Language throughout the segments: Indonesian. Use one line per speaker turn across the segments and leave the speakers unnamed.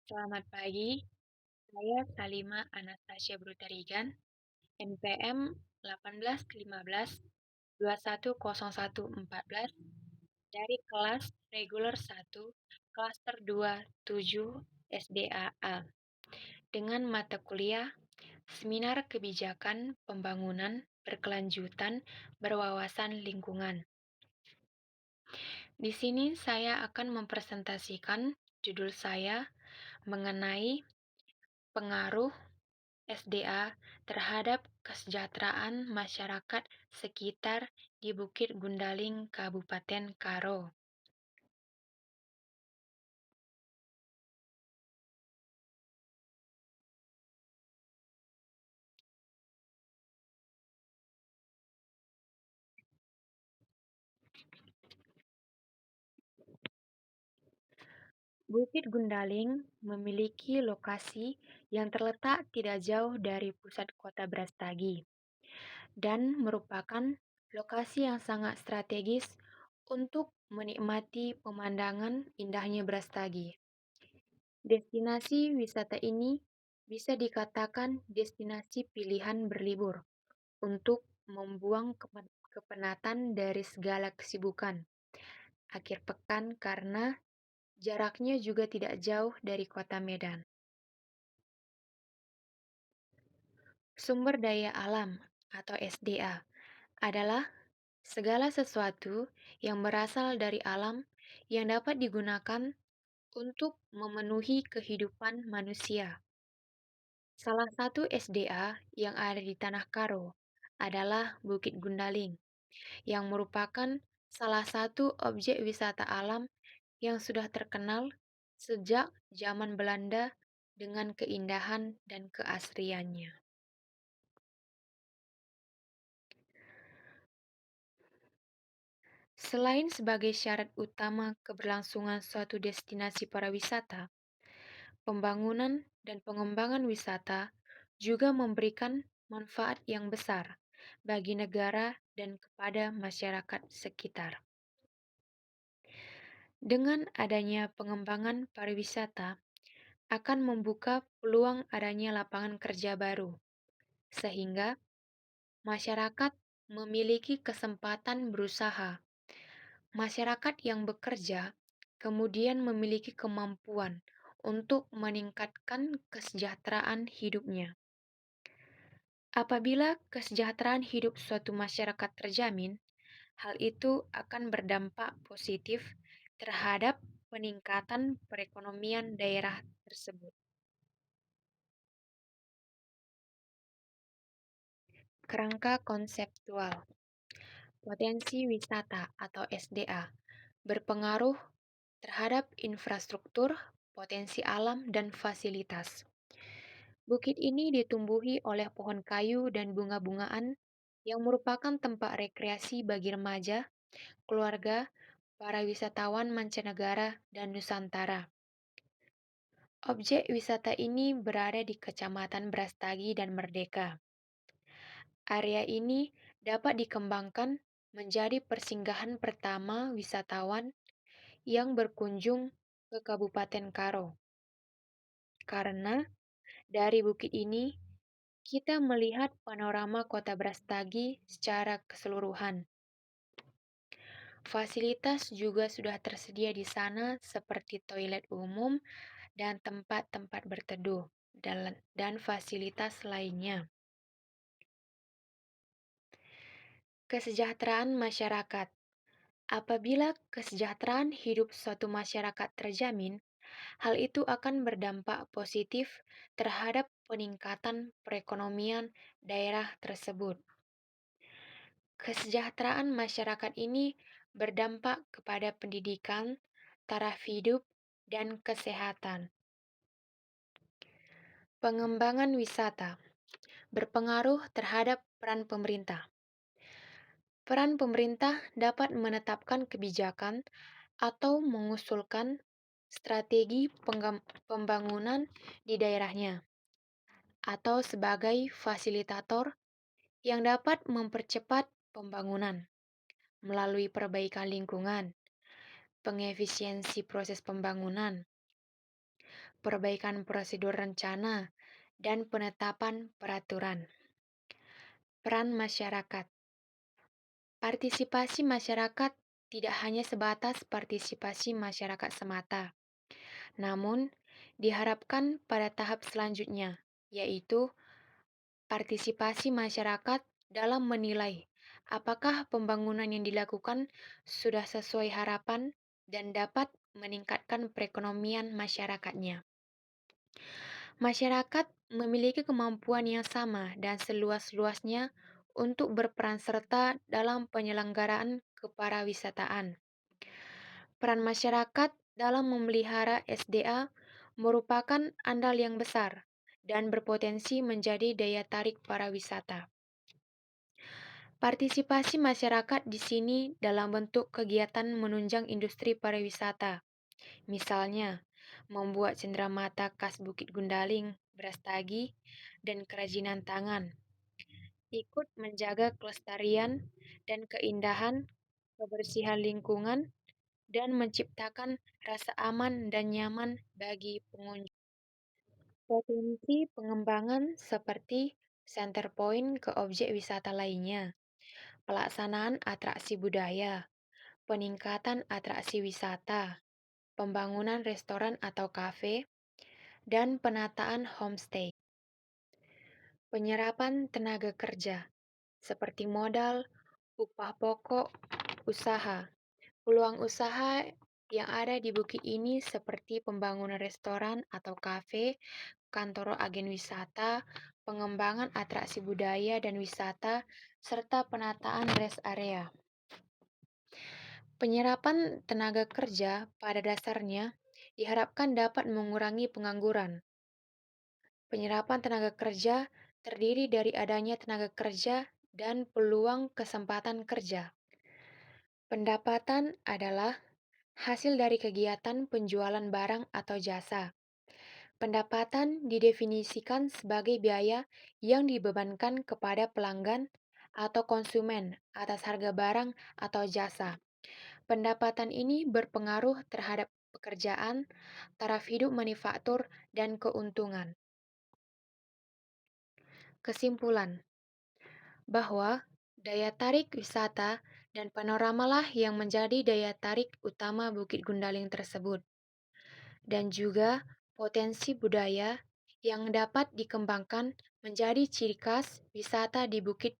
Selamat pagi, saya Salima Anastasia Brutarigan, NPM 1815 dari kelas reguler 1, klaster 2, 7 SDAA dengan mata kuliah Seminar Kebijakan Pembangunan Berkelanjutan Berwawasan Lingkungan. Di sini saya akan mempresentasikan judul saya mengenai pengaruh SDA terhadap kesejahteraan masyarakat sekitar di Bukit Gundaling, Kabupaten Karo. Bukit Gundaling memiliki lokasi yang terletak tidak jauh dari pusat kota Brastagi dan merupakan lokasi yang sangat strategis untuk menikmati pemandangan indahnya Brastagi. Destinasi wisata ini bisa dikatakan destinasi pilihan berlibur untuk membuang kepenatan dari segala kesibukan akhir pekan karena jaraknya juga tidak jauh dari kota Medan. Sumber daya alam atau SDA adalah segala sesuatu yang berasal dari alam yang dapat digunakan untuk memenuhi kehidupan manusia. Salah satu SDA yang ada di Tanah Karo adalah Bukit Gundaling, yang merupakan salah satu objek wisata alam yang sudah terkenal sejak zaman Belanda dengan keindahan dan keasriannya. Selain sebagai syarat utama keberlangsungan suatu destinasi pariwisata, pembangunan dan pengembangan wisata juga memberikan manfaat yang besar bagi negara dan kepada masyarakat sekitar. Dengan adanya pengembangan pariwisata akan membuka peluang adanya lapangan kerja baru, sehingga masyarakat memiliki kesempatan berusaha. Masyarakat yang bekerja kemudian memiliki kemampuan untuk meningkatkan kesejahteraan hidupnya. Apabila kesejahteraan hidup suatu masyarakat terjamin, hal itu akan berdampak positif terhadap peningkatan perekonomian daerah tersebut. Kerangka konseptual potensi wisata atau SDA berpengaruh terhadap infrastruktur, potensi alam, dan fasilitas. Bukit ini ditumbuhi oleh pohon kayu dan bunga-bungaan yang merupakan tempat rekreasi bagi remaja, keluarga, para wisatawan mancanegara, dan Nusantara. Objek wisata ini berada di Kecamatan Brastagi dan Merdeka. Area ini dapat dikembangkan menjadi persinggahan pertama wisatawan yang berkunjung ke Kabupaten Karo. Karena dari bukit ini kita melihat panorama Kota Brastagi secara keseluruhan. Fasilitas juga sudah tersedia di sana seperti toilet umum dan tempat-tempat berteduh dan fasilitas lainnya. Kesejahteraan masyarakat. Apabila kesejahteraan hidup suatu masyarakat terjamin, hal itu akan berdampak positif terhadap peningkatan perekonomian daerah tersebut. Kesejahteraan masyarakat ini berdampak kepada pendidikan, taraf hidup, dan kesehatan. Pengembangan wisata berpengaruh terhadap peran pemerintah. Peran pemerintah dapat menetapkan kebijakan atau mengusulkan strategi pembangunan di daerahnya, atau sebagai fasilitator yang dapat mempercepat pembangunan melalui perbaikan lingkungan, pengefisiensi proses pembangunan, perbaikan prosedur rencana, dan penetapan peraturan. Peran masyarakat. Partisipasi masyarakat tidak hanya sebatas partisipasi masyarakat semata, namun diharapkan pada tahap selanjutnya, yaitu partisipasi masyarakat dalam menilai apakah pembangunan yang dilakukan sudah sesuai harapan dan dapat meningkatkan perekonomian masyarakatnya. Masyarakat memiliki kemampuan yang sama dan seluas-luasnya untuk berperan serta dalam penyelenggaraan kepariwisataan. Peran masyarakat dalam memelihara SDA merupakan andal yang besar dan berpotensi menjadi daya tarik pariwisata. Partisipasi masyarakat di sini dalam bentuk kegiatan menunjang industri pariwisata, misalnya membuat cenderamata khas Bukit Gundaling, Brastagi, dan kerajinan tangan, ikut menjaga kelestarian dan keindahan, kebersihan lingkungan, dan menciptakan rasa aman dan nyaman bagi pengunjung. Potensi pengembangan seperti center point ke objek wisata lainnya, pelaksanaan atraksi budaya, peningkatan atraksi wisata, pembangunan restoran atau kafe, dan penataan homestay. Penyerapan tenaga kerja, seperti modal, upah pokok, usaha. Peluang usaha yang ada di bukit ini seperti pembangunan restoran atau kafe, kantor agen wisata, pengembangan atraksi budaya dan wisata, serta penataan rest area. Penyerapan tenaga kerja pada dasarnya diharapkan dapat mengurangi pengangguran. Penyerapan tenaga kerja terdiri dari adanya tenaga kerja dan peluang kesempatan kerja. Pendapatan adalah hasil dari kegiatan penjualan barang atau jasa. Pendapatan didefinisikan sebagai biaya yang dibebankan kepada pelanggan atau konsumen atas harga barang atau jasa. Pendapatan ini berpengaruh terhadap pekerjaan, taraf hidup manufaktur, dan keuntungan. Kesimpulan bahwa daya tarik wisata dan panoramalah yang menjadi daya tarik utama Bukit Gundaling tersebut, dan juga potensi budaya yang dapat dikembangkan menjadi ciri khas wisata di Bukit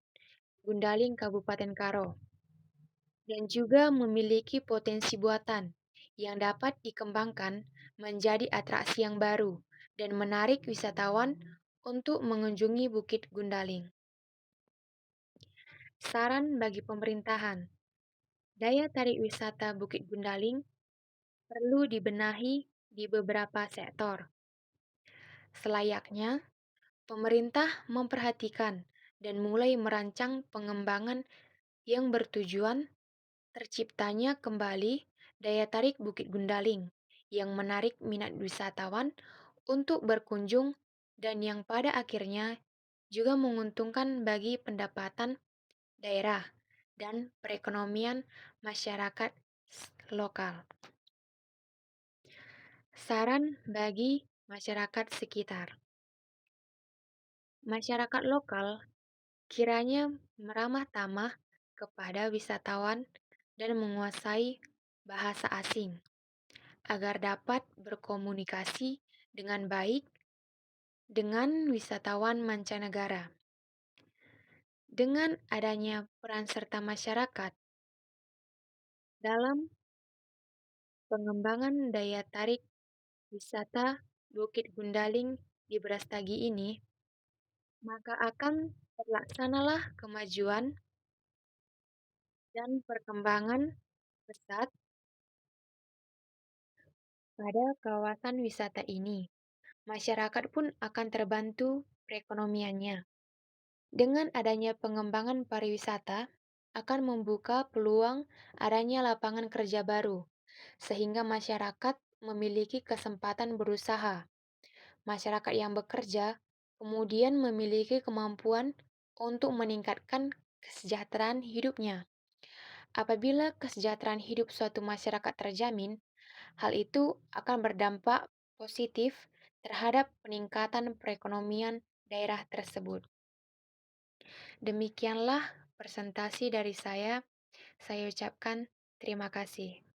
Gundaling Kabupaten Karo, dan juga memiliki potensi buatan yang dapat dikembangkan menjadi atraksi yang baru dan menarik wisatawan untuk mengunjungi Bukit Gundaling. Saran bagi pemerintahan, daya tarik wisata Bukit Gundaling perlu dibenahi di beberapa sektor. Selayaknya, pemerintah memperhatikan dan mulai merancang pengembangan yang bertujuan terciptanya kembali daya tarik Bukit Gundaling yang menarik minat wisatawan untuk berkunjung dan yang pada akhirnya juga menguntungkan bagi pendapatan daerah dan perekonomian masyarakat lokal. Saran bagi masyarakat sekitar. Masyarakat lokal kiranya meramah tamah kepada wisatawan dan menguasai bahasa asing agar dapat berkomunikasi dengan baik dengan wisatawan mancanegara. Dengan adanya peran serta masyarakat dalam pengembangan daya tarik wisata Bukit Gundaling di Brastagi ini, maka akan terlaksanalah kemajuan dan perkembangan pesat pada kawasan wisata ini. Masyarakat pun akan terbantu perekonomiannya. Dengan adanya pengembangan pariwisata, akan membuka peluang adanya lapangan kerja baru, sehingga masyarakat memiliki kesempatan berusaha. Masyarakat yang bekerja kemudian memiliki kemampuan untuk meningkatkan kesejahteraan hidupnya. Apabila kesejahteraan hidup suatu masyarakat terjamin, hal itu akan berdampak positif terhadap peningkatan perekonomian daerah tersebut. Demikianlah presentasi dari saya. Saya ucapkan terima kasih.